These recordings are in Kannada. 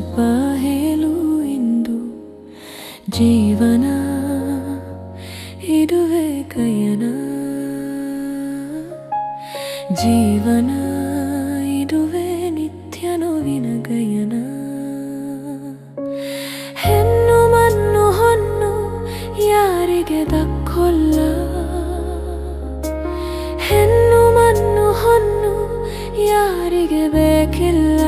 ಸ್ವಲ್ಪ ಹೇಳು ಇಂದು. ಜೀವನ ಇದುವೇ ಕಯನ, ಜೀವನ ಇದುವೇ ನಿತ್ಯ ನೋವಿನ ಗಯನ. ಹೆಣ್ಣು ಮಣ್ಣು ಹೊನ್ನು ಯಾರಿಗೆ ದಕ್ಕೊಲ್ಲ, ಹೆಣ್ಣು ಮಣ್ಣು ಹೊನ್ನು ಯಾರಿಗೆ ಬೇಕಿಲ್ಲ.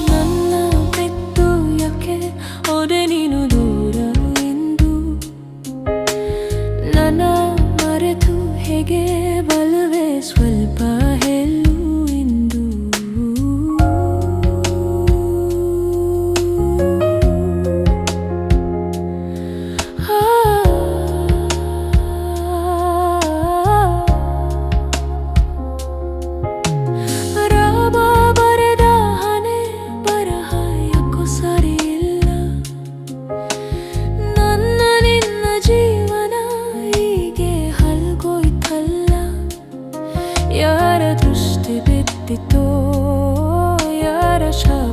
ನನ್ನ ಬಿಟ್ಟು ಯಾಕೆ ಹೋದೆ ನೀನು ದೂರ ಎಂದು, ನನ್ನ ಮರೆತು ಹೇಗೆ ಬಲವೇ ಸ್ವಲ್ಪ ಹೇಳು ಎಂದು. ಯಾರ ದೃಷ್ಟಿ ಬಿದ್ದಿತೋ, ಯಾರ ಶಾಪ